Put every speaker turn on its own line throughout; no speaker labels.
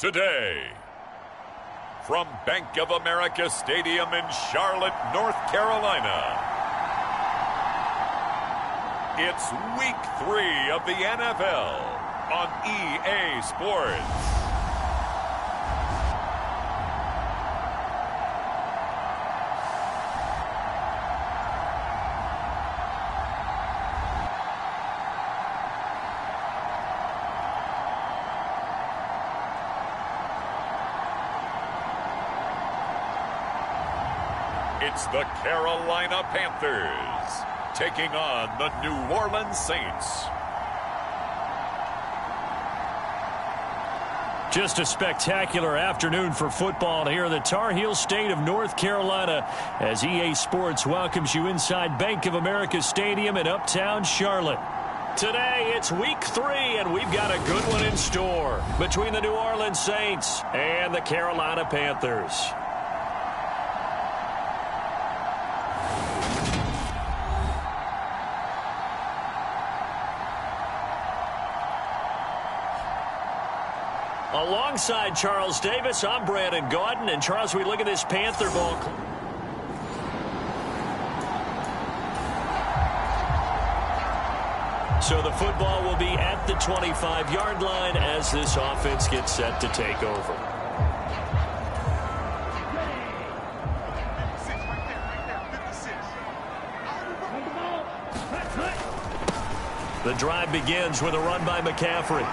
today. From Bank of America Stadium in Charlotte, North Carolina, it's Week 3 of the NFL on EA Sports. It's the Carolina Panthers taking on the New Orleans Saints.
Just a spectacular afternoon for football here in the Tar Heel state of North Carolina as EA Sports welcomes you inside Bank of America Stadium in Uptown Charlotte. Today, it's Week 3, and we've got a good one in store between the New Orleans Saints and the Carolina Panthers. Alongside Charles Davis, I'm Brandon Gaudin. And Charles, we look at this Panther ball. So the football will be at the 25-yard line as this offense gets set to take over. The drive begins with a run by McCaffrey.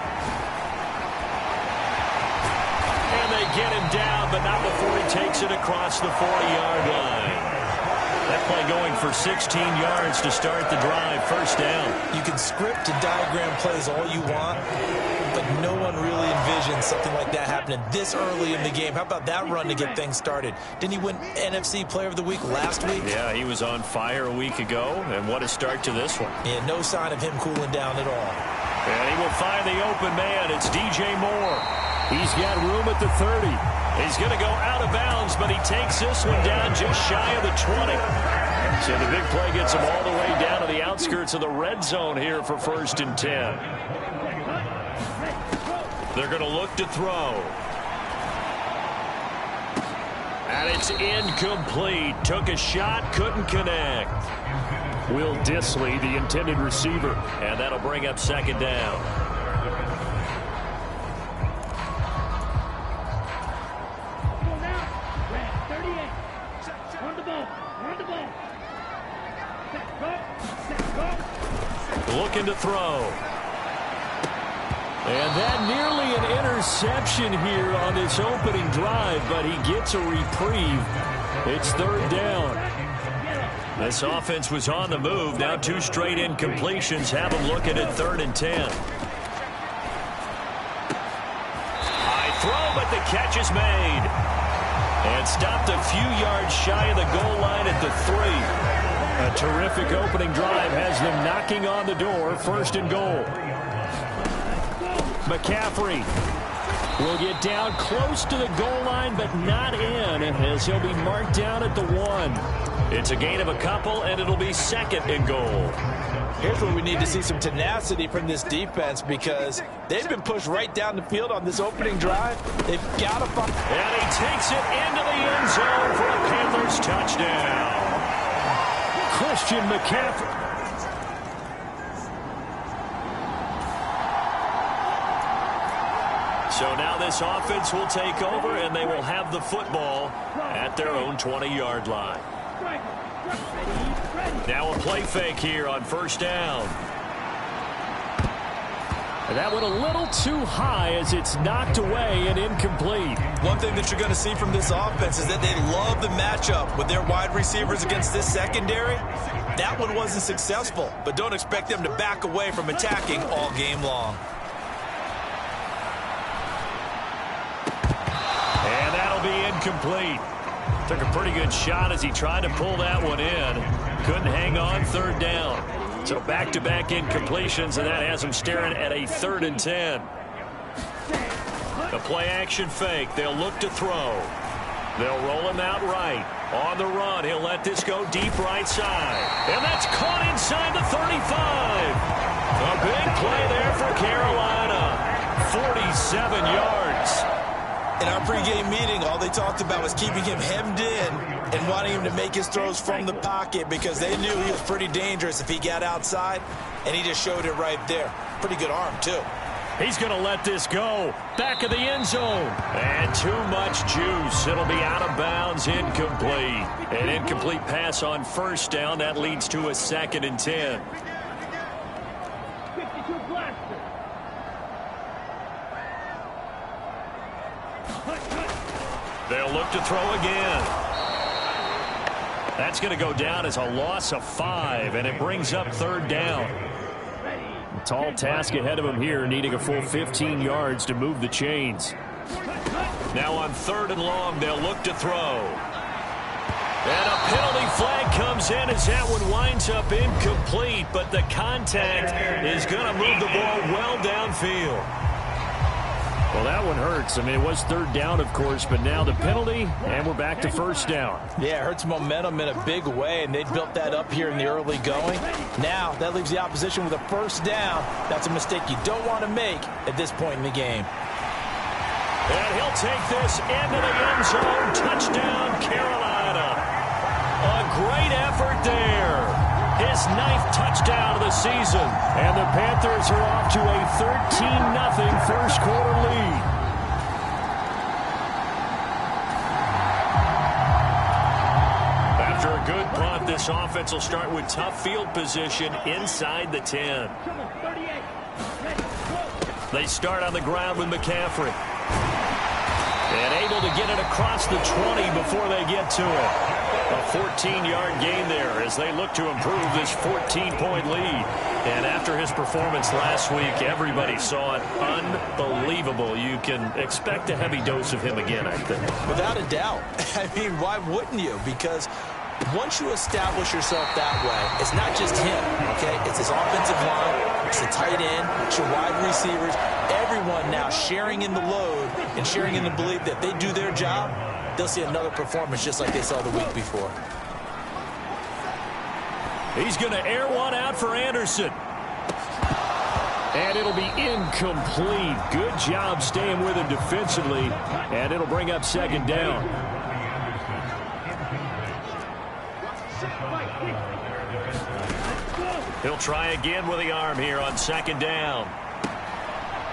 They get him down, but not before he takes it across the 40-yard line. That play going for 16 yards to start the drive. First down.
You can script and diagram plays all you want, but no one really envisions something like that happening this early in the game. How about that run to get things started? Didn't he win NFC Player of the Week last week?
Yeah, he was on fire a week ago, and what a start to this one.
Yeah, no sign of him cooling down at all.
And he will find the open man. It's DJ Moore. He's got room at the 30. He's going to go out of bounds, but he takes this one down just shy of the 20. So the big play gets him all the way down to the outskirts of the red zone here for 1st and 10. They're going to look to throw. And it's incomplete. Took a shot, couldn't connect. Will Dissly, the intended receiver. And that'll bring up 2nd down. Looking to throw. And that nearly an interception here on this opening drive, but he gets a reprieve. It's 3rd down. This offense was on the move. Now 2 straight incompletions have him looking at 3rd and 10. High throw, but the catch is made. And stopped a few yards shy of the goal line at the 3. A terrific opening drive has them knocking on the door. 1st and goal. McCaffrey will get down close to the goal line, but not in, as he'll be marked down at the 1. It's a gain of a couple, and it'll be 2nd and goal.
Here's where we need to see some tenacity from this defense, because they've been pushed right down the field on this opening drive. They've got to find.
And he takes it into the end zone for a Panthers touchdown. Christian McCaffrey. So now this offense will take over, and they will have the football at their own 20-yard line. Now a play fake here on 1st down. And that went a little too high as it's knocked away and incomplete.
One thing that you're going to see from this offense is that they love the matchup with their wide receivers against this secondary. That one wasn't successful, but don't expect them to back away from attacking all game long.
And that'll be incomplete. Took a pretty good shot as he tried to pull that one in. Couldn't hang on. 3rd down. So back-to-back incompletions, and that has him staring at a 3rd and 10. The play-action fake. They'll look to throw. They'll roll him out right. On the run, he'll let this go deep right side. And that's caught inside the 35. A big play there for Carolina. 47 yards.
In our pregame meeting, all they talked about was keeping him hemmed in and wanting him to make his throws from the pocket because they knew he was pretty dangerous if he got outside, and he just showed it right there. Pretty good arm, too.
He's going to let this go. Back of the end zone. And too much juice. It'll be out of bounds, incomplete. An incomplete pass on first down. That leads to a 2nd and 10. They'll look to throw again. That's going to go down as a loss of 5, and it brings up 3rd down. A tall task ahead of him here, needing a full 15 yards to move the chains. Now on 3rd and long, they'll look to throw. And a penalty flag comes in as that one winds up incomplete, but the contact is going to move the ball well downfield. Well, that one hurts. I mean, it was 3rd down, of course, but now the penalty, and we're back to 1st down.
Yeah, it hurts momentum in a big way, and they built that up here in the early going. Now, that leaves the opposition with a 1st down. That's a mistake you don't want to make at this point in the game.
And he'll take this into the end zone. Touchdown, Carolina. A great effort there. His 9th touchdown of the season. And the Panthers are off to a 13-0 first quarter lead. After a good punt, this offense will start with tough field position inside the 10. They start on the ground with McCaffrey. And able to get it across the 20 before they get to it. A 14-yard gain there as they look to improve this 14-point lead. And after his performance last week, everybody saw it. Unbelievable. You can expect a heavy dose of him again, I think.
Without a doubt. I mean, why wouldn't you? Because once you establish yourself that way, it's not just him, okay? It's his offensive line, it's the tight end, it's your wide receivers, everyone now sharing in the load and sharing in the belief that they do their job, they'll see another performance just like they saw the week before.
He's going to air one out for Anderson. And it'll be incomplete. Good job staying with him defensively, and it'll bring up 2nd down. He'll try again with the arm here on 2nd down.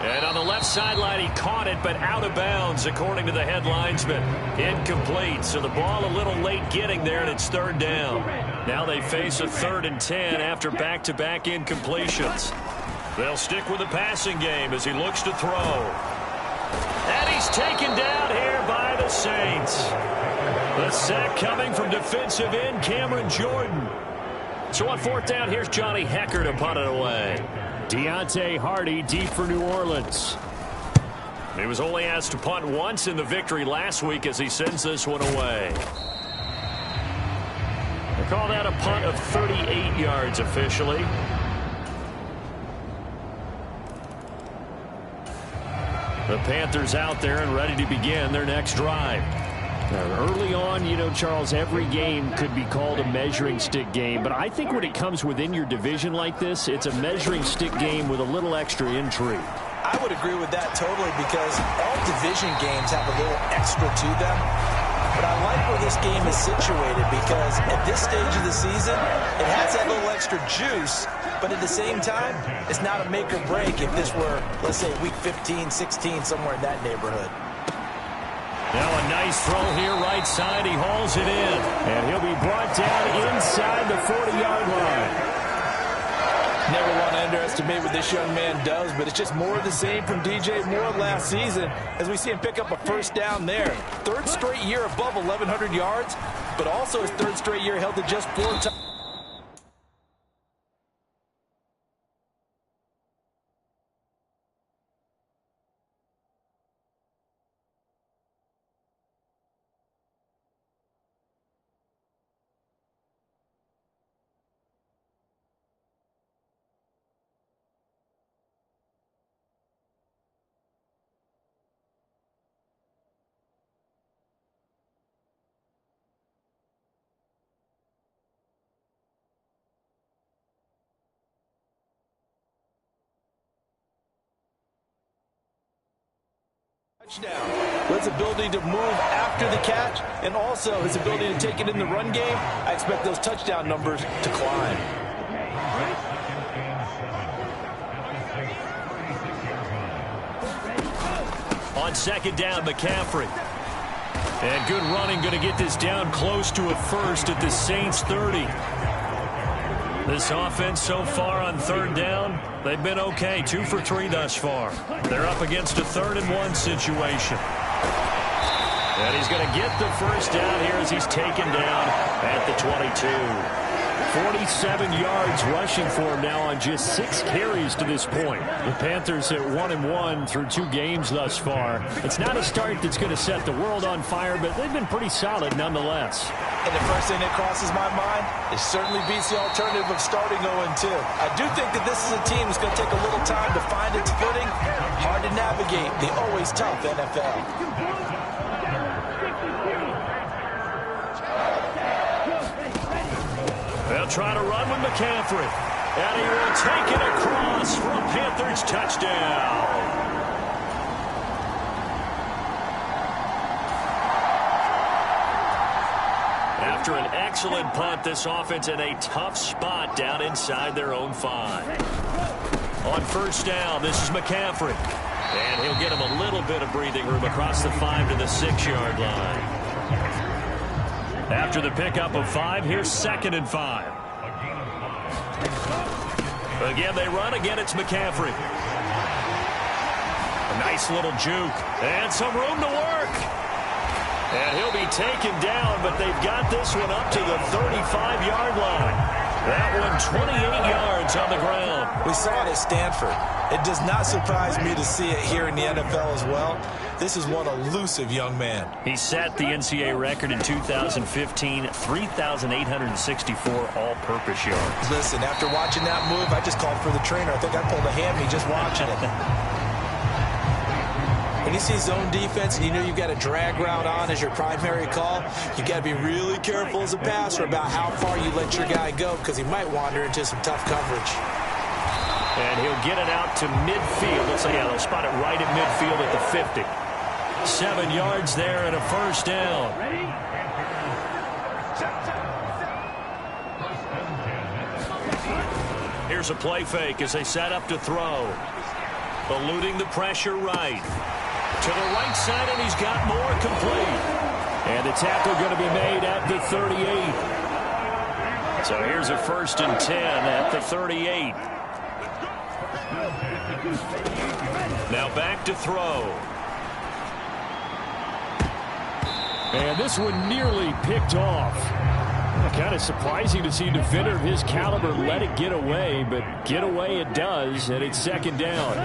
And on the left sideline, he caught it, but out of bounds, according to the head linesman. Incomplete, so the ball a little late getting there, and it's 3rd down. Now they face a 3rd and 10 after back-to-back incompletions. They'll stick with the passing game as he looks to throw. And he's taken down here by the Saints. The sack coming from defensive end Cameron Jordan. So on 4th down, here's Johnny Hecker to punt it away. Deontay Hardy deep for New Orleans. He was only asked to punt once in the victory last week as he sends this one away. They call that a punt of 38 yards officially. The Panthers out there and ready to begin their next drive. Now, early on, you know, Charles, every game could be called a measuring stick game, but I think when it comes within your division like this, it's a measuring stick game with a little extra intrigue.
I would agree with that totally because all division games have a little extra to them. But I like where this game is situated because at this stage of the season, it has that little extra juice, but at the same time, it's not a make or break if this were, let's say, week 15, 16, somewhere in that neighborhood.
Now a nice throw here right side. He hauls it in. And he'll be brought down inside the 40-yard line.
Never want to underestimate what this young man does, but it's just more of the same from DJ Moore last season as we see him pick up a 1st down there. 3rd straight year above 1,100 yards, but also his 3rd straight year held to just 4 times. With his ability to move after the catch and also his ability to take it in the run game, I expect those touchdown numbers to climb.
On second down, McCaffrey. And good running, going to get this down close to a first at the Saints 30. This offense so far on third down, they've been okay. 2 for 3 thus far. They're up against a 3rd-and-1 situation. And he's going to get the first down here as he's taken down at the 22. 47 yards rushing for him now on just 6 carries to this point. The Panthers at 1-1 through 2 games thus far. It's not a start that's going to set the world on fire, but they've been pretty solid nonetheless.
And the first thing that crosses my mind, it certainly beats the alternative of starting 0-2. I do think that this is a team that's going to take a little time to find its footing. Hard to navigate the always tough NFL.
They'll try to run with McCaffrey. And he will take it across for a Panthers touchdown. After an excellent punt, this offense in a tough spot down inside their own 5. On first down, this is McCaffrey. And he'll get him a little bit of breathing room across the 5 to the 6-yard line. After the pickup of 5, here's 2nd and 5. Again, they run. Again, it's McCaffrey. A nice little juke. And some room to work. And he'll be taken down, but they've got this one up to the 35-yard line. That one 28 yards on the ground.
We saw it at Stanford. It does not surprise me to see it here in the NFL as well. This is one elusive young man.
He set the NCAA record in 2015, 3,864 all-purpose yards.
Listen, after watching that move, I just called for the trainer. I think I pulled a hammy just watching it. When you see zone defense and you know you've got a drag route on as your primary call, you got to be really careful as a passer about how far you let your guy go because he might wander into some tough coverage.
And he'll get it out to midfield. Let's say, yeah, they'll spot it right at midfield at the 50. 7 yards there and a first down. Here's a play fake as they set up to throw. Eluding the pressure right. To the right side, and he's got more complete. And the tackle going to be made at the 38. So here's a 1st and 10 at the 38. Now back to throw. And this one nearly picked off. Kind of surprising to see a defender of his caliber let it get away, but get away it does, and it's 2nd down.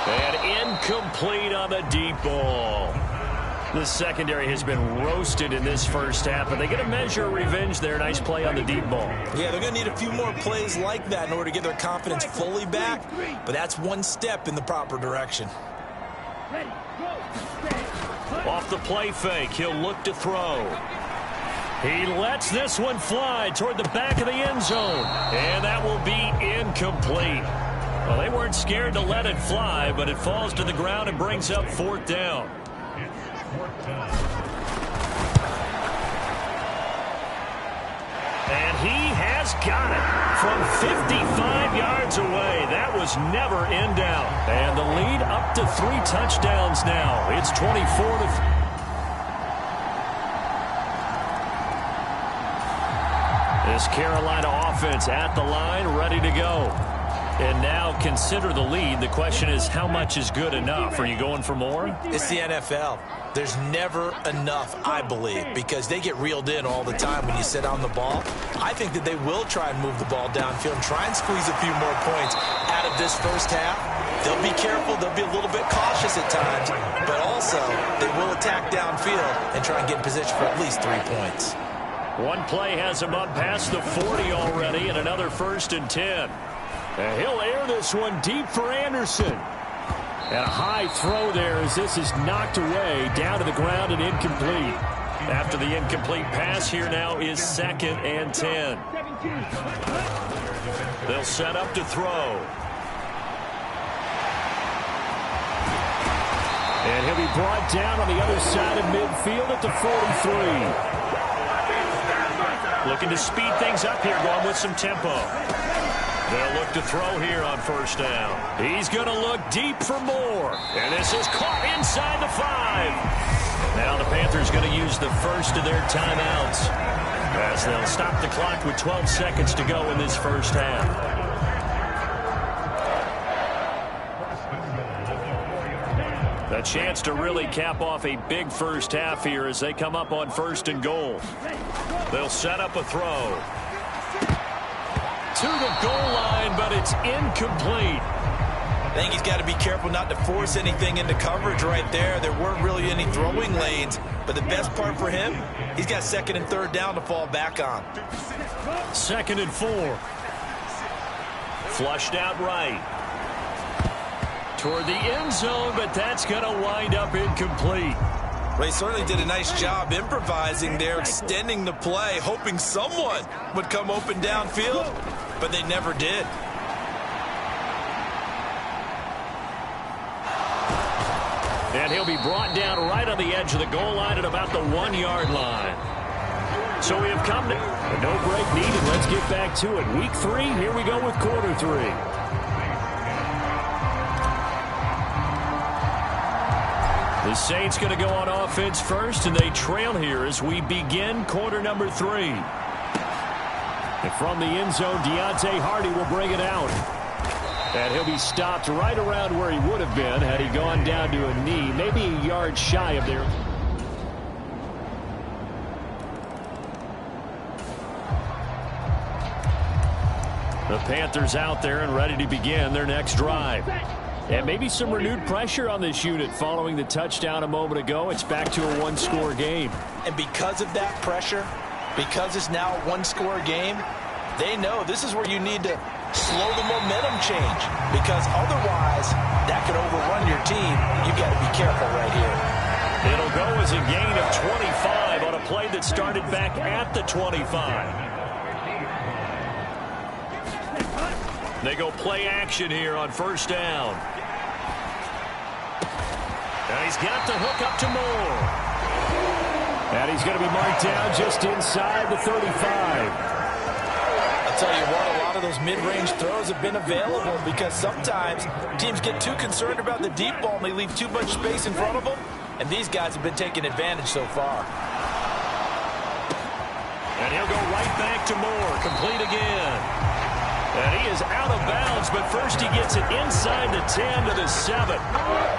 And incomplete on the deep ball. The secondary has been roasted in this first half, but they get a measure of revenge there. Nice play on the deep ball.
Yeah, they're going to need a few more plays like that in order to get their confidence fully back, but that's one step in the proper direction.
Off the play fake, he'll look to throw. He lets this one fly toward the back of the end zone, and that will be incomplete. Well, they weren't scared to let it fly, but it falls to the ground and brings up 4th down. And he has got it from 55 yards away. That was never in doubt. And the lead up to 3 touchdowns now. It's 24-3. This Carolina offense at the line, ready to go. And now consider the lead. The question is, how much is good enough? Are you going for more?
It's the NFL. There's never enough, I believe, because they get reeled in all the time when you sit on the ball. I think that they will try and move the ball downfield and try and squeeze a few more points out of this first half. They'll be careful. They'll be a little bit cautious at times, but also they will attack downfield and try and get in position for at least 3 points.
One play has him up past the 40 already, and another 1st and 10. And he'll air this one deep for Anderson. And a high throw there as this is knocked away down to the ground and incomplete. After the incomplete pass, here now is 2nd and 10. They'll set up to throw. And he'll be brought down on the other side of midfield at the 43. Looking to speed things up here, going with some tempo. They'll look to throw here on first down. He's going to look deep for more. And this is caught inside the 5. Now the Panthers going to use the first of their timeouts, as they'll stop the clock with 12 seconds to go in this first half. A chance to really cap off a big first half here as they come up on first and goal. They'll set up a throw to the goal line, but it's incomplete.
I think he's got to be careful not to force anything into coverage right there. There weren't really any throwing lanes, but the best part for him, he's got second and third down to fall back on.
2nd and 4. Flushed out right. Toward the end zone, but that's going to wind up incomplete.
Well, he certainly did a nice job improvising there, extending the play, hoping someone would come open downfield, but they never did.
And he'll be brought down right on the edge of the goal line at about the 1-yard line. So we have come to a no break needed. Let's get back to it. Week 3, here we go with quarter 3. The Saints going to go on offense first, and they trail here as we begin quarter number 3. And from the end zone, Deontay Hardy will bring it out. And he'll be stopped right around where he would have been had he gone down to a knee, maybe a yard shy of there. The Panthers out there and ready to begin their next drive. And maybe some renewed pressure on this unit following the touchdown a moment ago. It's back to a one-score game.
And because of that pressure, because it's now a one-score game, they know this is where you need to slow the momentum change, because otherwise that could overrun your team. You've got to be careful right here.
It'll go as a gain of 25 on a play that started back at the 25. They go play action here on first down. And he's got the hook up to Moore. And he's going to be marked down just inside the 35.
I'll tell you what, a lot of those mid-range throws have been available because sometimes teams get too concerned about the deep ball and they leave too much space in front of them. And these guys have been taking advantage so far.
And he'll go right back to Moore. Complete again. And he is out of bounds, but first he gets it inside the 10 to the 7.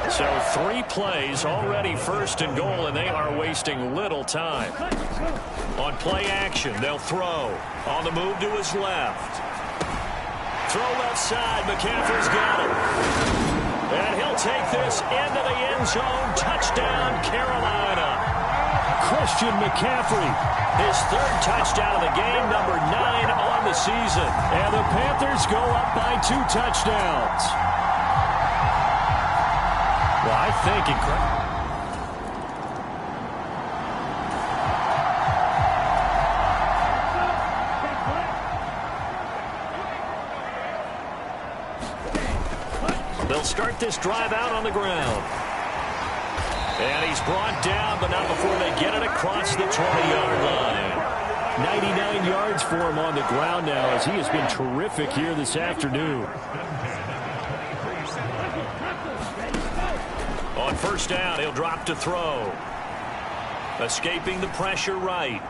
So 3 plays already first and goal, and they are wasting little time. On play action, they'll throw. On the move to his left. Throw left side, McCaffrey's got it. And he'll take this into the end zone. Touchdown, Carolina. Christian McCaffrey, his 3rd touchdown of the game, number 9 on the season. And the Panthers go up by 2 touchdowns. Well, I think incredible. They'll start this drive out on the ground. And he's brought down, but not before they get it across the 20-yard line. 99 yards for him on the ground now, as he has been terrific here this afternoon. On first down, he'll drop to throw. Escaping the pressure right.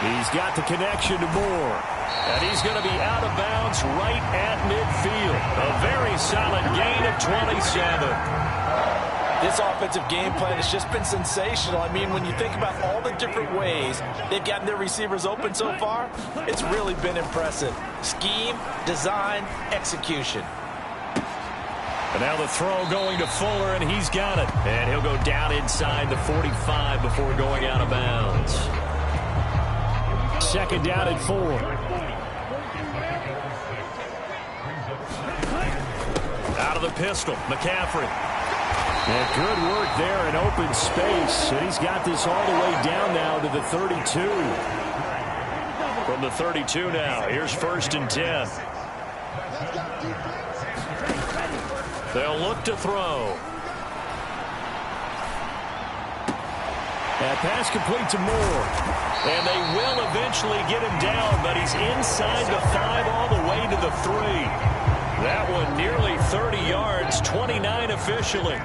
He's got the connection to Moore. And he's going to be out of bounds right at midfield. A very solid gain of 27.
This offensive game plan has just been sensational. I mean, when you think about all the different ways they've gotten their receivers open so far, it's really been impressive. Scheme, design, execution.
And now the throw going to Fuller, and he's got it. And he'll go down inside the 45 before going out of bounds. 2nd down and 4. Out of the pistol, McCaffrey. And good work there in open space. And he's got this all the way down now to the 32. From the 32 now, here's 1st and 10. They'll look to throw. That pass complete to Moore. And they will eventually get him down, but he's inside the 5 all the way to the 3. That one nearly 30 yards, 29 officially.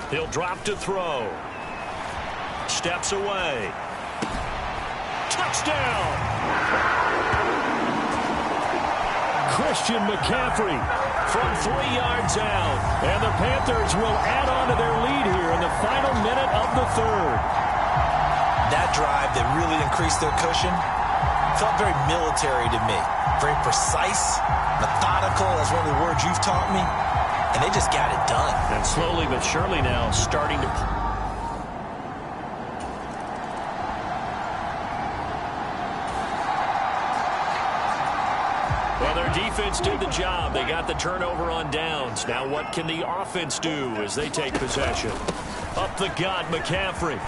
He'll drop to throw. Steps away. Touchdown! Christian McCaffrey from 3 yards out. And the Panthers will add on to their lead here in the final minute of the 3rd.
That drive that really increased their cushion felt very military to me. Very precise, methodical, that's one of the words you've taught me. And they just got it done.
And slowly but surely now starting to... Well, their defense did the job. They got the turnover on downs. Now what can the offense do as they take possession? Up the gut, McCaffrey.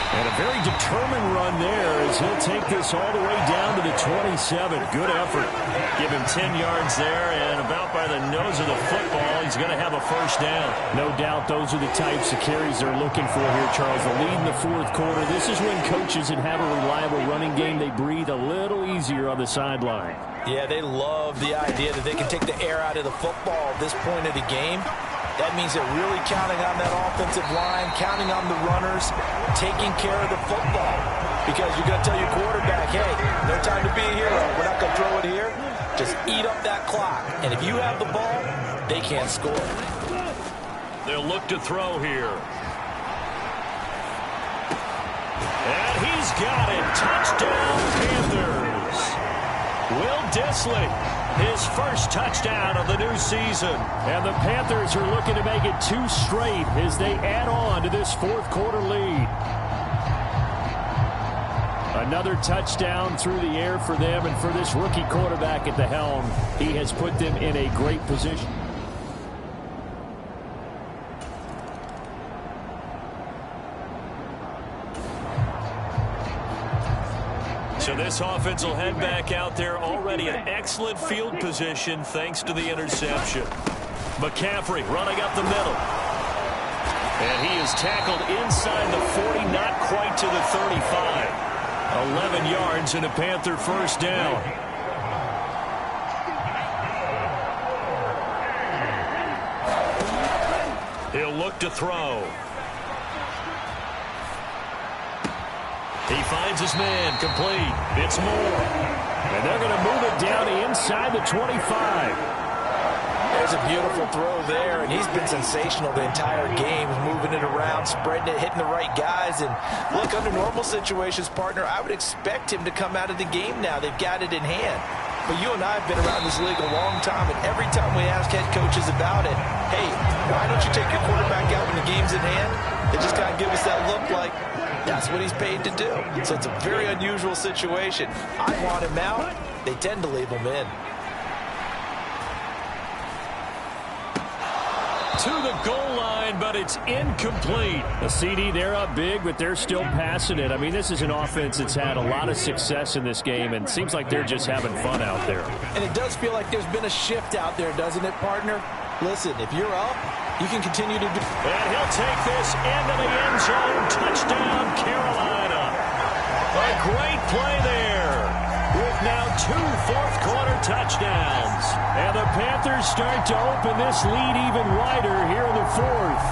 And a very determined run there as he'll take this all the way down to the 27. Good effort. Give him 10 yards there, and about by the nose of the football, he's going to have a first down.
No doubt those are the types of carries they're looking for here, Charles. The lead in the 4th quarter. This is when coaches that have a reliable running game, they breathe a little easier on the sideline.
Yeah, they love the idea that they can take the air out of the football at this point of the game. That means they're really counting on that offensive line, counting on the runners, taking care of the football. Because you're going to tell your quarterback, hey, no time to be a hero. We're not going to throw it here. Just eat up that clock. And if you have the ball, they can't score.
They'll look to throw here. And he's got it. Touchdown, Panthers. Will Dissly, his first touchdown of the new season.
And the Panthers are looking to make it 2 straight as they add on to this 4th quarter lead. Another touchdown through the air for them, and for this rookie quarterback at the helm, he has put them in a great position.
So this offense will head back out there, already in excellent field position thanks to the interception. McCaffrey running up the middle. And he is tackled inside the 40, not quite to the 35. 11 yards and a Panther first down. He'll look to throw. He finds his man, complete. It's Moore.
And they're going to move it down to inside the 25.
There's a beautiful throw there, and he's been sensational the entire game, moving it around, spreading it, hitting the right guys. And look, under normal situations, partner, I would expect him to come out of the game now. They've got it in hand. But you and I have been around this league a long time, and every time we ask head coaches about it, hey, why don't you take your quarterback out when the game's in hand? They just kind of give us that look like, that's what he's paid to do. So it's a very unusual situation. I want him out. They tend to leave him in.
To the goal line, but it's incomplete.
The CD, they're up big, but they're still passing it. I mean, this is an offense that's had a lot of success in this game, and it seems like they're just having fun out there.
And it does feel like there's been a shift out there, doesn't it, partner? Listen, if you're up, you can continue to do...
And he'll take this into the end zone. Touchdown, Carolina. A great play there, with now 2 fourth-quarter touchdowns.
And the Panthers start to open this lead even wider here in the 4th.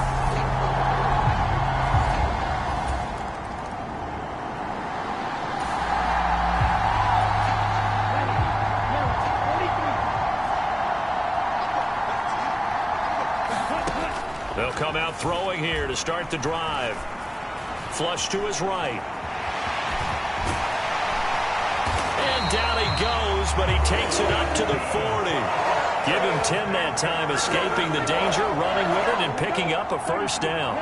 They'll come out throwing here to start the drive. Flush to his right. And down he goes, but he takes it up to the 40. Give him 10 that time, escaping the danger, running with it, and picking up a first down.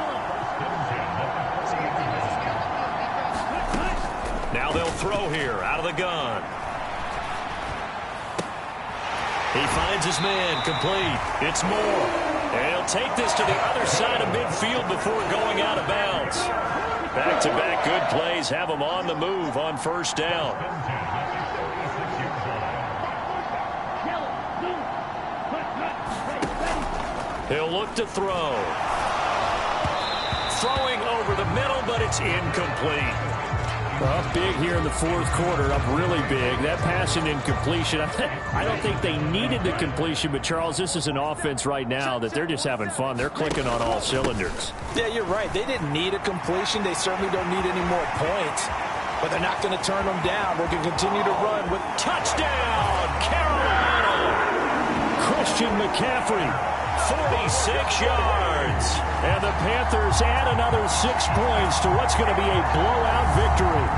Now they'll throw here out of the gun. He finds his man, complete. It's Moore. And he'll take this to the other side of midfield before going out of bounds. Back-to-back good plays have him on the move on first down. He'll look to throw. Throwing over the middle, but it's incomplete.
Up big here in the fourth quarter, up really big. That pass and incompletion, I don't think they needed the completion, but Charles, this is an offense right now that they're just having fun. They're clicking on all cylinders.
Yeah, you're right. They didn't need a completion. They certainly don't need any more points, but they're not going to turn them down. They can continue to run with
touchdown, Carolina.
Christian McCaffrey,
46 yards.
And the Panthers add another 6 points to what's going to be a blowout victory.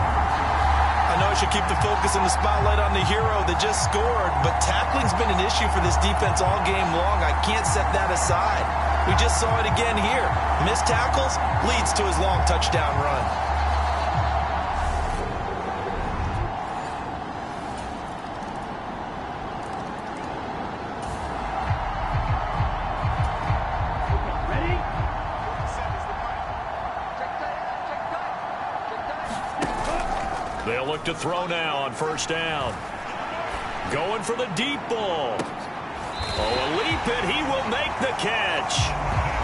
I know I should keep the focus and the spotlight on the hero that just scored, but tackling's been an issue for this defense all game long. I can't set that aside. We just saw it again here. Missed tackles leads to his long touchdown run.
They'll look to throw now on first down. Going for the deep ball. Oh, a leap, and he will make the catch.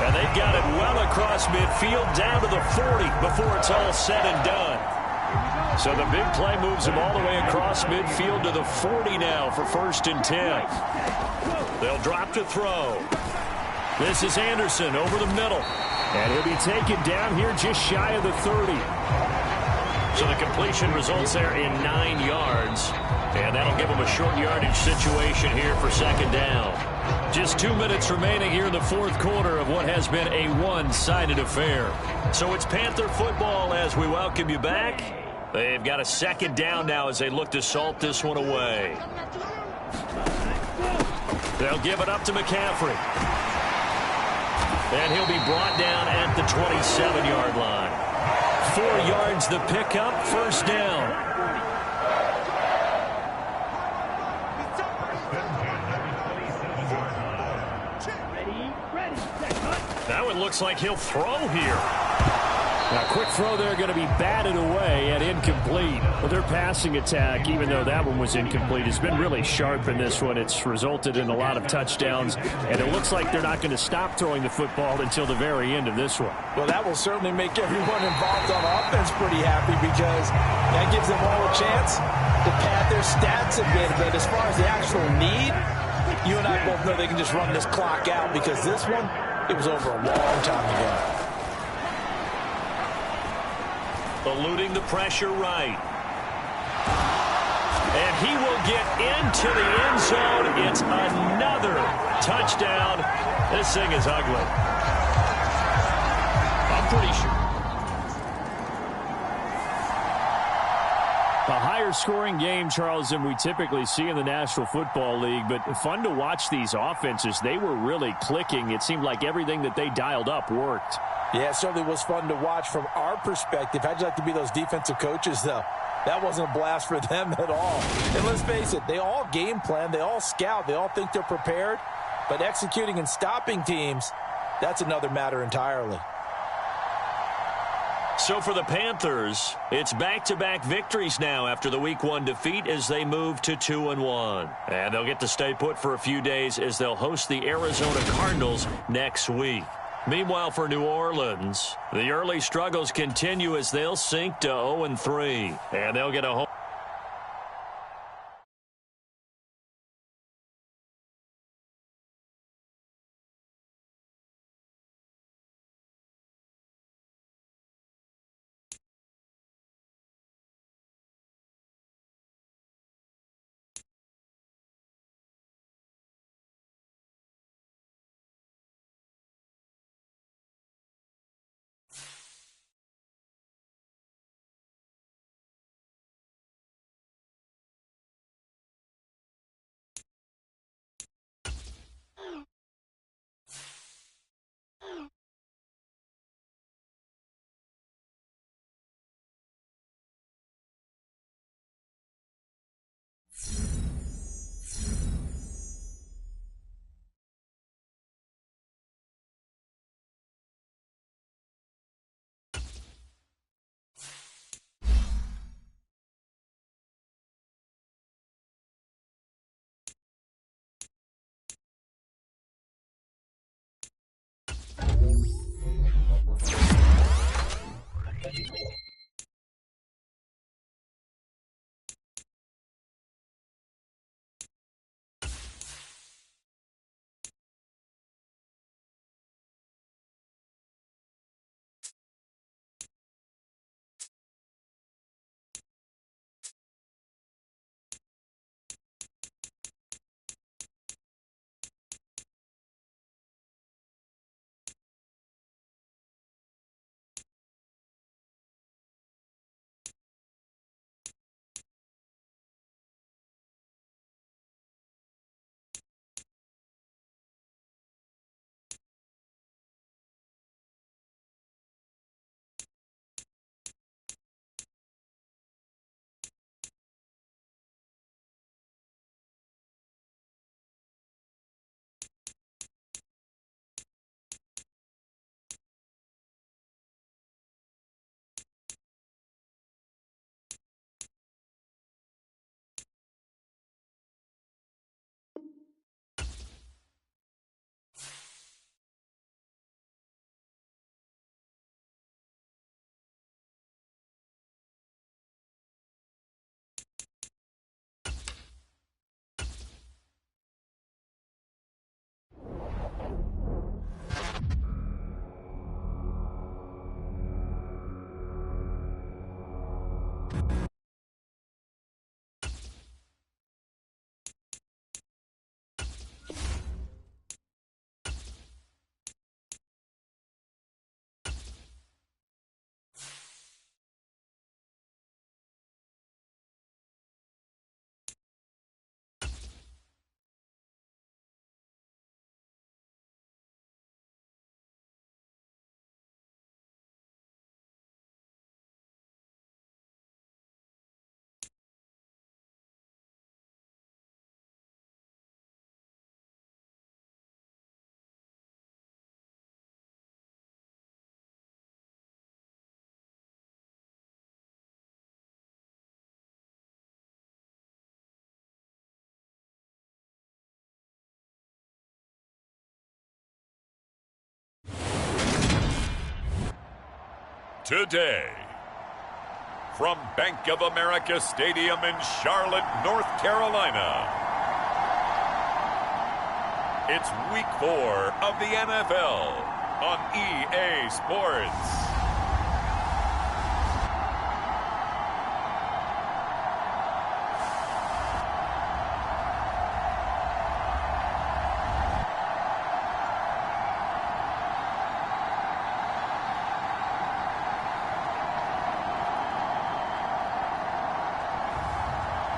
And they've got it well across midfield, down to the 40 before it's all said and done. So the big play moves him all the way across midfield to the 40 now for 1st and 10. They'll drop to throw. This is Anderson over the middle.
And he'll be taken down here just shy of the 30.
So the completion results there in 9 yards. And that'll give them a short yardage situation here for 2nd down. Just 2 minutes remaining here in the fourth quarter of what has been a one-sided affair. So it's Panther football as we welcome you back. They've got a 2nd down now as they look to salt this one away. They'll give it up to McCaffrey. And he'll be brought down at the 27-yard line. 4 yards the pickup, 1st down. Now it looks like he'll throw here.
Now, quick throw there going to be batted away and incomplete. Well, their passing attack, even though that one was incomplete, has been really sharp in this one. It's resulted in a lot of touchdowns, and it looks like they're not going to stop throwing the football until the very end of this one.
Well, that will certainly make everyone involved on offense pretty happy because that gives them all a chance to pad their stats a bit. But as far as the actual need, you and I both know they can just run this clock out because this one, it was over a long time ago.
Eluding the pressure right. And he will get into the end zone. It's another touchdown. This thing is ugly. I'm pretty sure.
A higher scoring game, Charles, than we typically see in the National Football League, but fun to watch these offenses. They were really clicking. It seemed like everything that they dialed up worked.
Yeah, it certainly was fun to watch from our perspective. How'd you like to be those defensive coaches, though? That wasn't a blast for them at all. And let's face it, they all game plan, they all scout, they all think they're prepared. But executing and stopping teams, that's another matter entirely.
So for the Panthers, it's back-to-back victories now after the Week 1 defeat as they move to 2-1. And they'll get to stay put for a few days as they'll host the Arizona Cardinals next week. Meanwhile, for New Orleans, the early struggles continue as they'll sink to 0-3. And they'll get a home.
Today, from Bank of America Stadium in Charlotte, North Carolina, it's Week 4 of the NFL on EA Sports.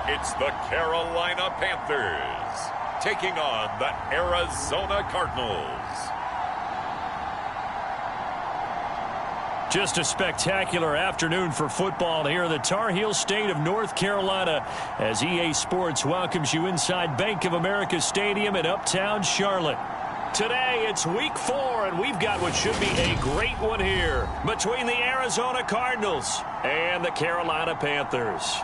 It's the Carolina Panthers taking on the Arizona Cardinals.
Just a spectacular afternoon for football here in the Tar Heel state of North Carolina as EA Sports welcomes you inside Bank of America Stadium in uptown Charlotte. Today, it's Week 4, and we've got what should be a great one here between the Arizona Cardinals and the Carolina Panthers.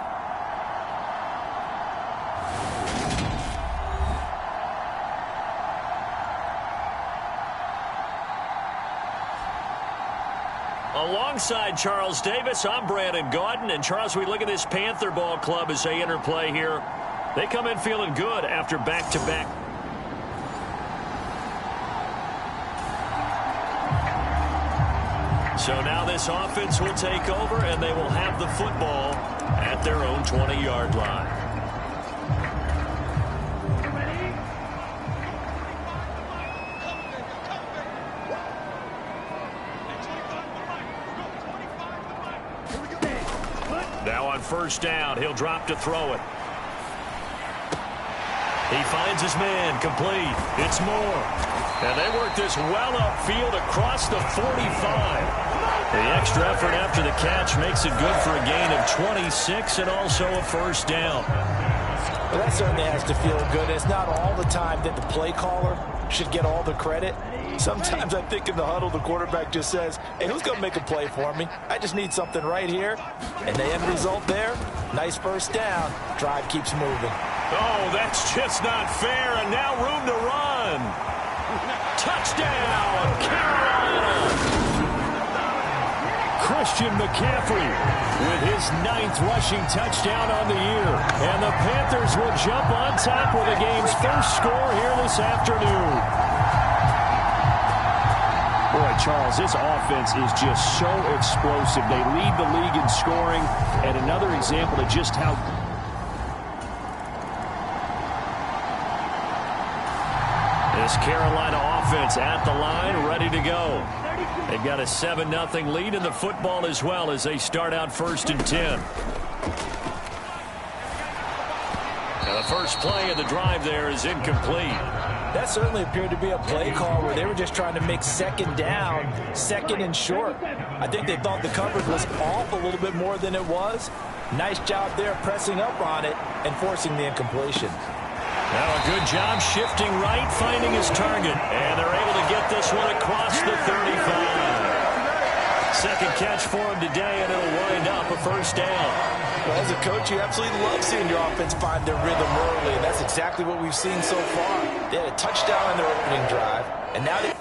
Alongside Charles Davis, I'm Brandon Gaudin. And Charles, we look at this Panther ball club as they interplay here. They come in feeling good after back-to-back. So now this offense will take over, and they will have the football at their own 20-yard line. Now on first down, he'll drop to throw it. He finds his man, complete. It's Moore. And they work this well upfield across the 45. The extra effort after the catch makes it good for a gain of 26 and also a first down.
Well, that certainly has to feel good. It's not all the time that the play caller should get all the credit. Sometimes I think in the huddle, the quarterback just says, hey, who's going to make a play for me? I just need something right here. And the end result there, nice first down. Drive keeps moving.
Oh, that's just not fair. And now room to run. Touchdown, Carolina. Christian McCaffrey with his 9th rushing touchdown on the year. And the Panthers will jump on top with the game's first score here this afternoon. Boy, Charles, this offense is just so explosive. They lead the league in scoring, and another example of just how... This Carolina offense at the line, ready to go. They've got a 7-0 lead in the football as well as they start out 1st and 10. Now the first play of the drive there is incomplete.
That certainly appeared to be a play call where they were just trying to make second down, second and short. I think they thought the coverage was off a little bit more than it was. Nice job there pressing up on it and forcing the incompletion.
Now a good job shifting right, finding his target. And they're able to get this one across the 35. Second catch for him today, and it'll wind up a first down.
Well, as a coach, you absolutely love seeing your offense find their rhythm early, and that's exactly what we've seen so far. They had a touchdown in their opening drive, and now they...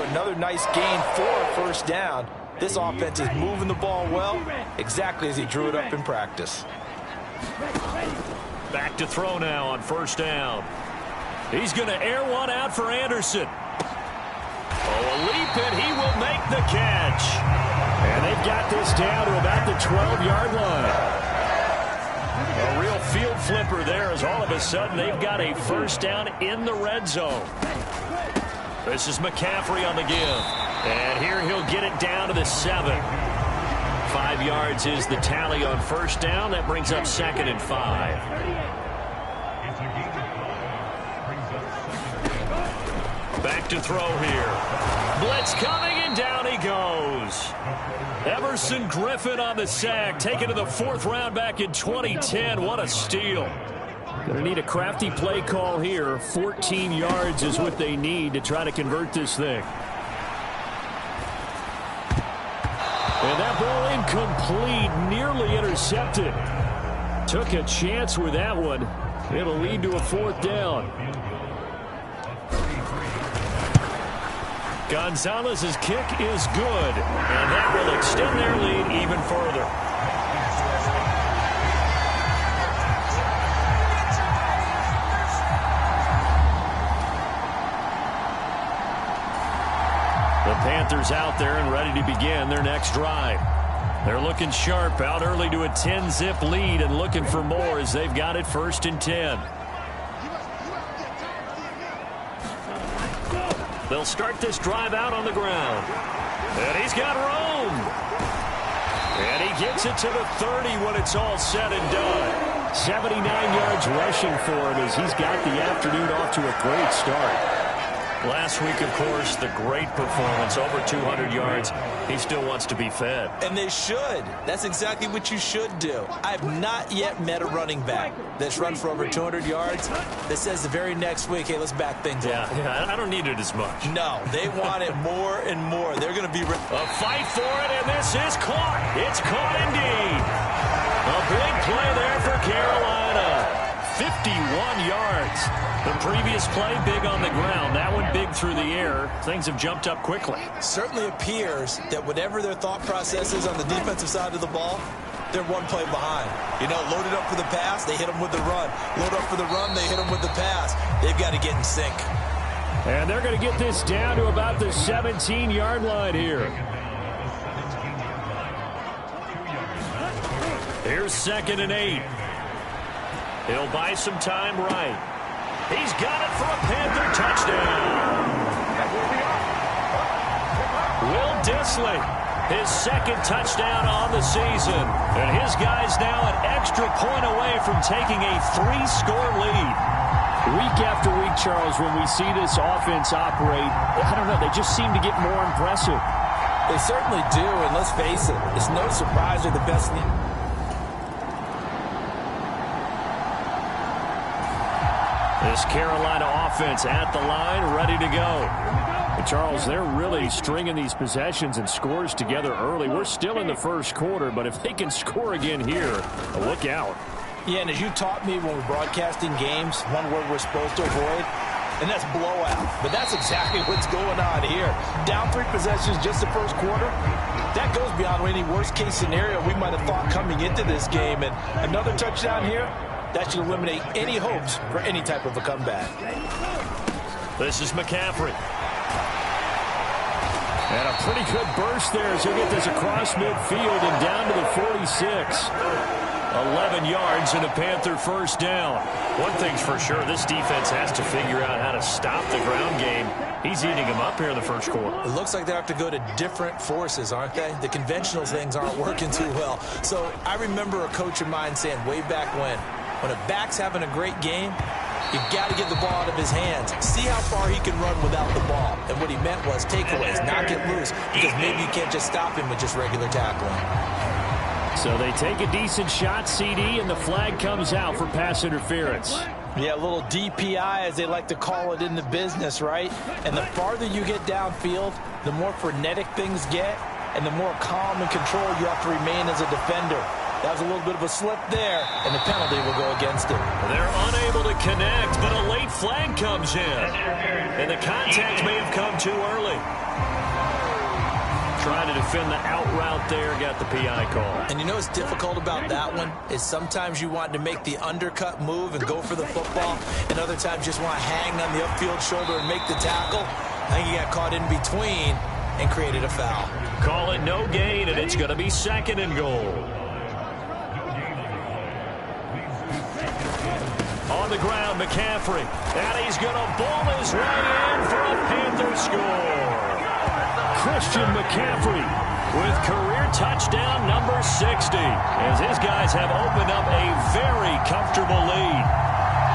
for another nice gain for a first down. This offense is moving the ball well, exactly as he drew it up in practice.
Back to throw now on first down. He's going to air one out for Anderson. Oh, a leap, and he will make the catch.
And they've got this down to about the 12-yard line.
A real field flipper there, as all of a sudden they've got a first down in the red zone. This is McCaffrey on the give. And here he'll get it down to the 7. 5 yards is the tally on first down. That brings up 2nd and 5. Back to throw here. Blitz coming, and down he goes. Everson Griffin on the sack, taken to the 4th round back in 2010. What a steal.
Going to need a crafty play call here. 14 yards is what they need to try to convert this thing. And that ball incomplete, nearly intercepted. Took a chance with that one. It'll lead to a 4th down. Gonzalez's kick is good, and that will extend their lead even further. The Panthers out there and ready to begin their next drive. They're looking sharp, out early to a 10-zip lead and looking for more as they've got it 1st and 10. They'll start this drive out on the ground. And he's got room. And he gets it to the 30 when it's all said and done. 79 yards rushing for him as he's got the afternoon off to a great start. Last week, of course, the great performance, over 200 yards. He still wants to be fed.
And they should. That's exactly what you should do. I have not yet met a running back that's run for over 200 yards that says the very next week, hey, let's back things up.
Yeah, I don't need it as much.
No, they want it more and more. They're going to be...
A fight for it, and this is caught. It's caught indeed. A big play there for Carolina. 51 yards. The previous play, big on the ground. That one big through the air. Things have jumped up quickly.
Certainly appears that whatever their thought process is on the defensive side of the ball, they're one play behind. You know, loaded up for the pass, they hit them with the run. Load up for the run, they hit them with the pass. They've got to get in sync.
And they're going to get this down to about the 17-yard line here.
Here's 2nd and 8. He'll buy some time right. He's got it for a Panther touchdown. Will Dissly, his 2nd touchdown on the season. And his guy's now an extra point away from taking a 3-score lead.
Week after week, Charles, when we see this offense operate, I don't know, they just seem to get more impressive.
They certainly do, and let's face it, it's no surprise they're the best in the...
This Carolina offense at the line, ready to go.
And Charles, they're really stringing these possessions and scores together early. We're still in the first quarter, but if they can score again here, look out.
Yeah, and as you taught me when we're broadcasting games, one word we're supposed to avoid, and that's blowout. But that's exactly what's going on here. Down 3 possessions just the first quarter. That goes beyond any worst-case scenario we might have thought coming into this game. And another touchdown here, that should eliminate any hopes for any type of a comeback.
This is McCaffrey.
And a pretty good burst there as he'll get this across midfield and down to the 46.
11 yards and a Panther first down. One thing's for sure, this defense has to figure out how to stop the ground game. He's eating them up here in the first quarter.
It looks like they have to go to different forces, aren't they? The conventional things aren't working too well. So I remember a coach of mine saying way back when a back's having a great game, you've got to get the ball out of his hands. See how far he can run without the ball. And what he meant was takeaways, not get loose, because maybe you can't just stop him with just regular tackling.
So they take a decent shot, CD, and the flag comes out for pass interference.
Yeah, a little DPI, as they like to call it in the business, right? And the farther you get downfield, the more frenetic things get, and the more calm and control you have to remain as a defender. That was a little bit of a slip there, and the penalty will go against it.
They're unable to connect, but a late flag comes in. And the contact may have come too early. Trying to defend the out route there, got the PI call.
And you know what's difficult about that one is sometimes you want to make the undercut move and go for the football, and other times just want to hang on the upfield shoulder and make the tackle. I think he got caught in between and created a foul.
Call it no gain, and it's going to be 2nd and goal. On the ground, McCaffrey. And he's going to ball his way in for a Panther score. Christian McCaffrey with career touchdown number 60, as his guys have opened up a very comfortable lead.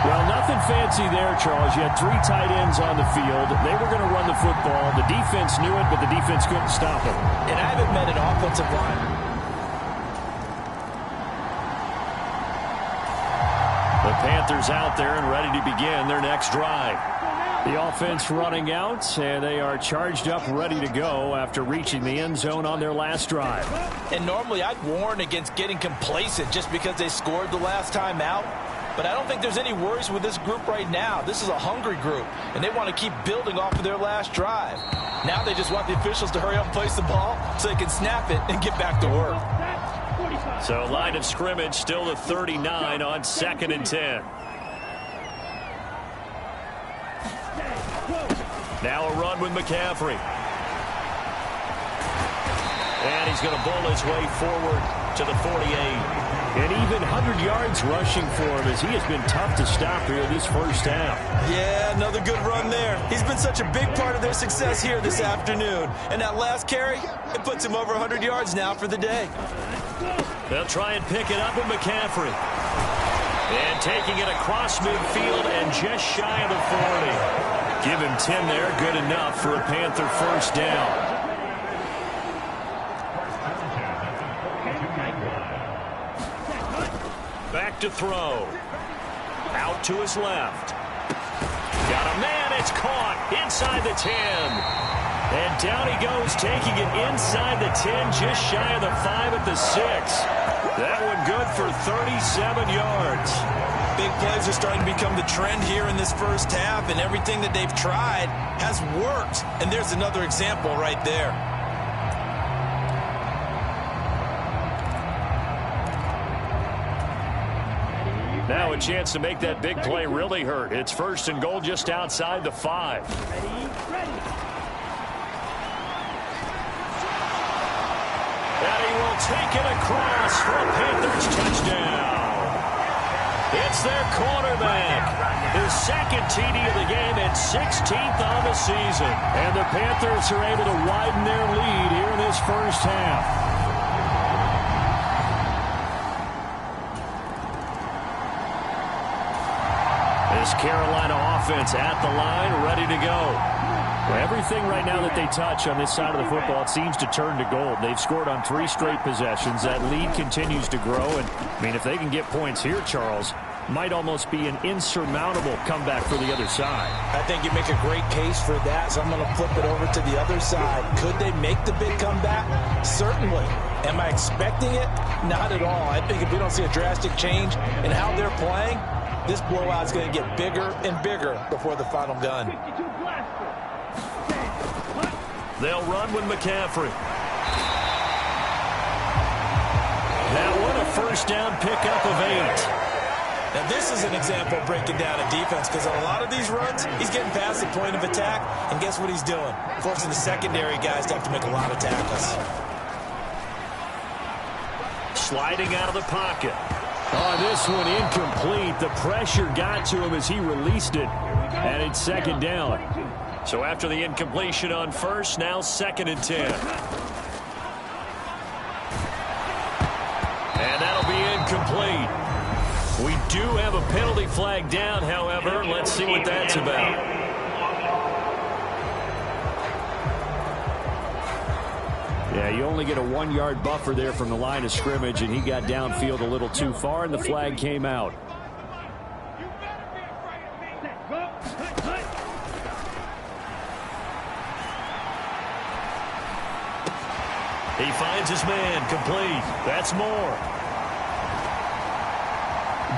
Well, nothing fancy there, Charles. You had 3 tight ends on the field. They were going to run the football. The defense knew it, but the defense couldn't stop it.
And I haven't met an offensive line.
The Panthers out there and ready to begin their next drive.
The offense running out, and they are charged up, ready to go after reaching the end zone on their last drive.
And normally I'd warn against getting complacent just because they scored the last time out. But I don't think there's any worries with this group right now. This is a hungry group, and they want to keep building off of their last drive. Now they just want the officials to hurry up and place the ball so they can snap it and get back to work.
So line of scrimmage still the 39 on 2nd and 10. Now a run with McCaffrey. And he's going to bowl his way forward to the 48.
And even 100 yards rushing for him, as he has been tough to stop here this first half.
Yeah, another good run there. He's been such a big part of their success here this afternoon. And that last carry, it puts him over 100 yards now for the day.
They'll try and pick it up with McCaffrey. And taking it across midfield and just shy of the 40. Give him 10 there, good enough for a Panther first down. Back to throw. Out to his left. Got a man, it's caught inside the 10. And down he goes, taking it inside the 10, just shy of the 5 at the 6. That one good for 37 yards.
Big plays are starting to become the trend here in this first half, and everything that they've tried has worked. And there's another example right there.
Now a chance to make that big play really hurt. It's 1st and goal just outside the 5. And he will take it across for a Panthers touchdown. It's their quarterback. His 2nd TD of the game and 16th on the season.
And the Panthers are able to widen their lead here in this first half.
This Carolina offense at the line, ready to go.
Well, everything right now that they touch on this side of the football, it seems to turn to gold. They've scored on 3 straight possessions. That lead continues to grow. And, I mean, if they can get points here, Charles, might almost be an insurmountable comeback for the other side.
I think you make a great case for that, so I'm going to flip it over to the other side. Could they make the big comeback? Certainly. Am I expecting it? Not at all. I think if we don't see a drastic change in how they're playing, this blowout is going to get bigger and bigger before the final gun.
They'll run with McCaffrey. That one a first down pickup of 8.
Now, this is an example of breaking down a defense, because on a lot of these runs, he's getting past the point of attack, and guess what he's doing? Forcing the secondary guys to have to make a lot of tackles.
Sliding out of the pocket.
Oh, this one incomplete. The pressure got to him as he released it, and it's 2nd down.
So after the incompletion on 1st, now 2nd and 10. And that'll be incomplete. We do have a penalty flag down, however. Let's see what that's about.
Yeah, you only get a 1-yard buffer there from the line of scrimmage, and he got downfield a little too far, and the flag came out.
He finds his man, complete. That's Moore.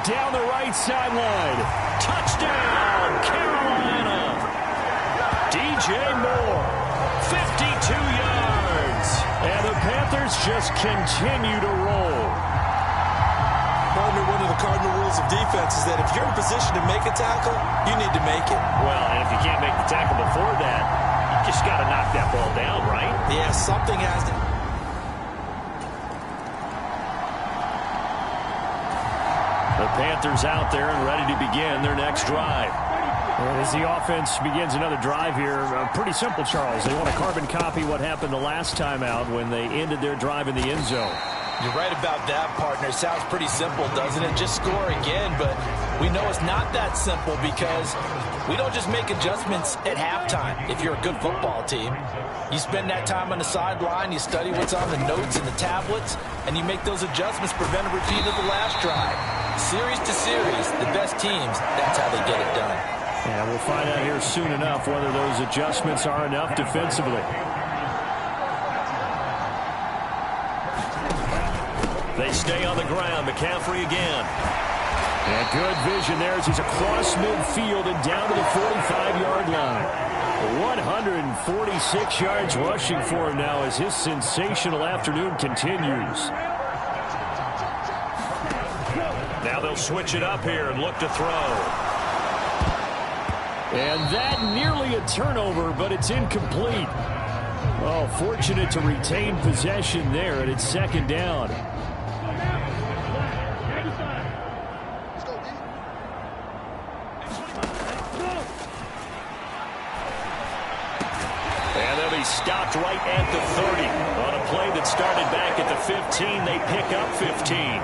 Down the right sideline. Touchdown, Carolina. DJ Moore, 52 yards. And the Panthers just continue to roll.
Partner, one of the cardinal rules of defense is that if you're in position to make a tackle, you need to make it.
Well, and if you can't make the tackle before that, you just got to knock that ball down, right?
Yeah, something has to...
The Panthers out there and ready to begin their next drive.
And as the offense begins another drive here, pretty simple, Charles. They want to carbon copy what happened the last time out when they ended their drive in the end zone.
You're right about that, partner. Sounds pretty simple, doesn't it? Just score again, but we know it's not that simple because we don't just make adjustments at halftime if you're a good football team. You spend that time on the sideline, you study what's on the notes and the tablets, and you make those adjustments, prevent a repeat of the last drive. Series to series, the best teams, that's how they get it done.
Yeah, we'll find out here soon enough whether those adjustments are enough defensively.
They stay on the ground. McCaffrey again.
And good vision there as he's across midfield and down to the 45-yard line. 146 yards rushing for him now as his sensational afternoon continues.
Now they'll switch it up here and look to throw.
And that nearly a turnover, but it's incomplete. Oh, fortunate to retain possession there, and it's second down.
Stopped right at the 30. On a play that started back at the 15, they pick up 15.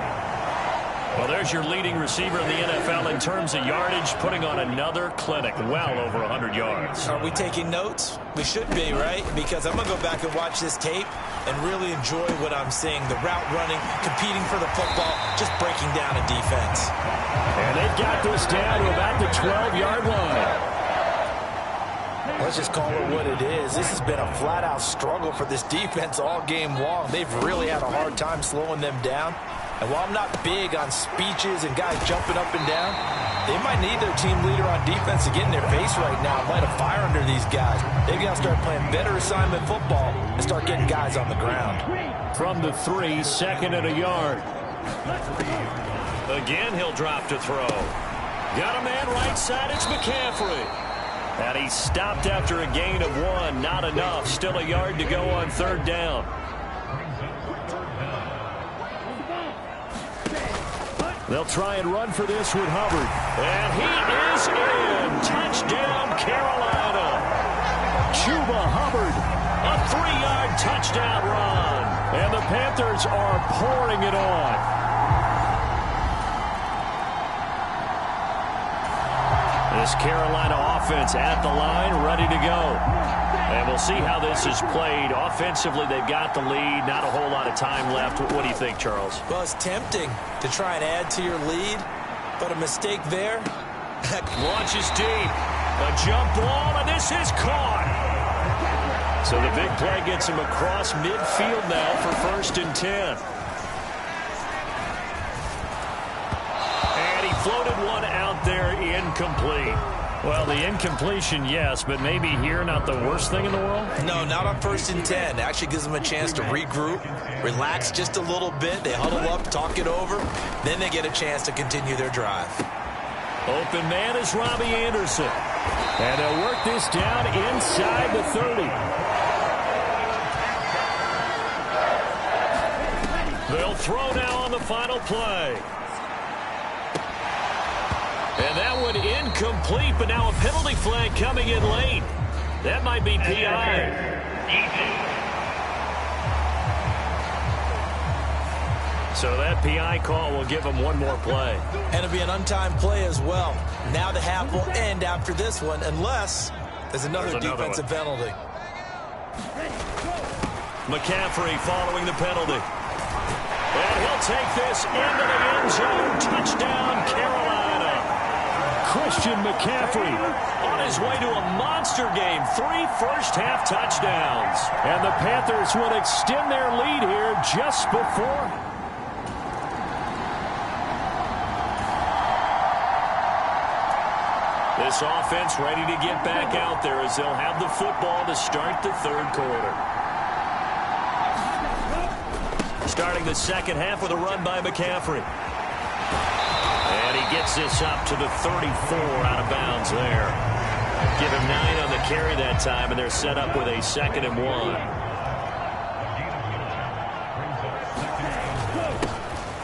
Well, there's your leading receiver in the NFL in terms of yardage, putting on another clinic, well over 100 yards.
Are we taking notes? We should be, right? Because I'm going to go back and watch this tape and really enjoy what I'm seeing. The route running, competing for the football, just breaking down a defense.
And they've got this down to about the 12-yard line.
Let's just call it what it is. This has been a flat-out struggle for this defense all game long. They've really had a hard time slowing them down. And while I'm not big on speeches and guys jumping up and down, they might need their team leader on defense to get in their face right now and light a fire under these guys. They've got to start playing better assignment football and start getting guys on the ground.
From the 3, second and a yard.
Again, he'll drop to throw. Got a man right side. It's McCaffrey. And he stopped after a gain of 1. Not enough. Still a yard to go on third down.
They'll try and run for this with Hubbard. And he is in. Touchdown, Carolina. Chuba Hubbard. A 3-yard touchdown run. And the Panthers are pouring it on. This Carolina offense at the line, ready to go. And we'll see how this is played. Offensively, they've got the lead. Not a whole lot of time left. What do you think, Charles?
Well, it's tempting to try and add to your lead, but a mistake there.
Launches deep. A jump ball, and this is caught. So the big play gets him across midfield now for 1st and 10. And he floated one out there, incomplete. Well, the incompletion, yes, but maybe here not the worst thing in the world?
No, not on 1st and 10. Actually gives them a chance to regroup, relax just a little bit. They huddle up, talk it over. Then they get a chance to continue their drive.
Open man is Robbie Anderson.
And they'll work this down inside the 30.
They'll throw now on the final play. And that one incomplete, but now a penalty flag coming in late. That might be PI. So that PI call will give them one more play.
And it'll be an untimed play as well. Now the half will end after this one, unless there's another defensive penalty.
McCaffrey following the penalty. And he'll take this into the end zone. Touchdown, Carolina.
Christian McCaffrey
on his way to a monster game. 3 first-half touchdowns.
And the Panthers will extend their lead here just before.
This offense ready to get back out there as they'll have the football to start the third quarter. Starting the second half with a run by McCaffrey. And he gets this up to the 34 out of bounds there. Give him 9 on the carry that time, and they're set up with a 2nd and 1.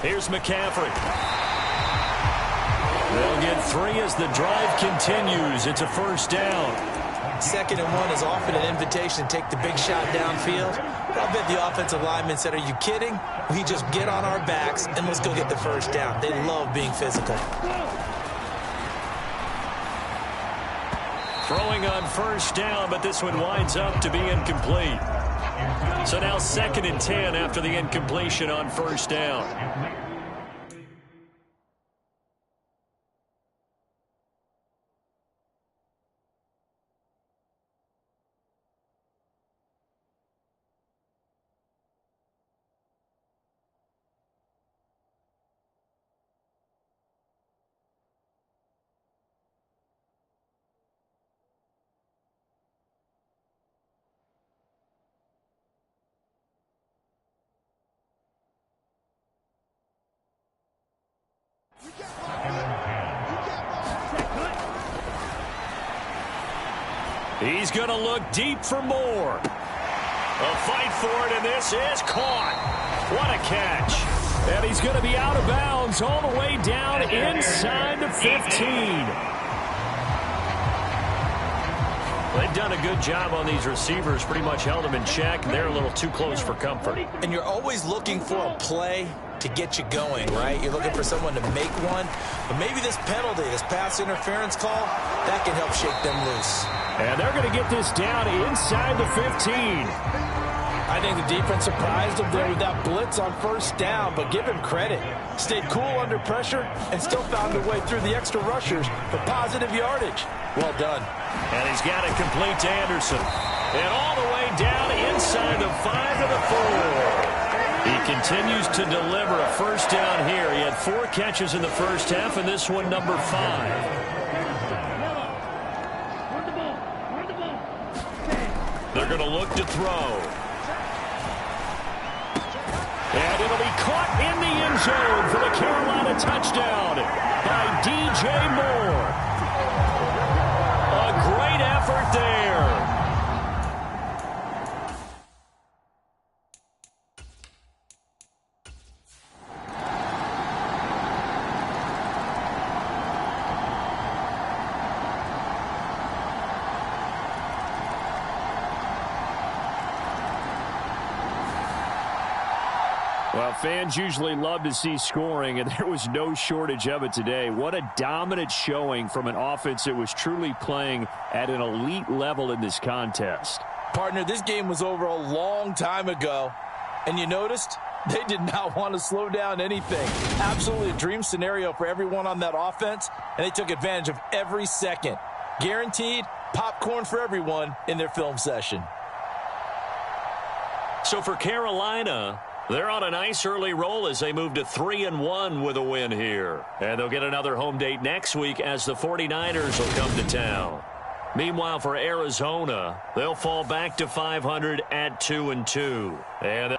Here's McCaffrey. They'll get 3 as the drive continues. It's a first down.
2nd and 1 is often an invitation to take the big shot downfield. But I'll bet the offensive lineman said, are you kidding? We just get on our backs and let's go get the first down. They love being physical.
Throwing on first down, but this one winds up to be incomplete. So now 2nd and 10 after the incompletion on first down. He's going to look deep for more. A fight for it, and this is caught. What a catch.
And he's going to be out of bounds all the way down inside the 15.
They've done a good job on these receivers, pretty much held them in check. They're a little too close for comfort.
And you're always looking for a play to get you going, right? You're looking for someone to make one. But maybe this penalty, this pass interference call, that can help shake them loose.
And they're going to get this down inside the 15.
I think the defense surprised him there with that blitz on first down, but give him credit. Stayed cool under pressure and still found a way through the extra rushers for positive yardage. Well done.
And he's got it complete to Anderson. And all the way down inside the 5 to the 4. He continues to deliver a first down here. He had 4 catches in the first half, and this one number 5. They're going to look to throw.
And it'll be caught in the end zone for the Carolina touchdown by DJ Moore.
A great effort there.
Well, fans usually love to see scoring, and there was no shortage of it today. What a dominant showing from an offense that was truly playing at an elite level in this contest.
Partner, this game was over a long time ago, and you noticed they did not want to slow down anything. Absolutely a dream scenario for everyone on that offense, and they took advantage of every second. Guaranteed popcorn for everyone in their film session.
So for Carolina, they're on a nice early roll as they move to 3-1 with a win here. And they'll get another home date next week as the 49ers will come to town. Meanwhile, for Arizona, they'll fall back to 500 at 2-2. And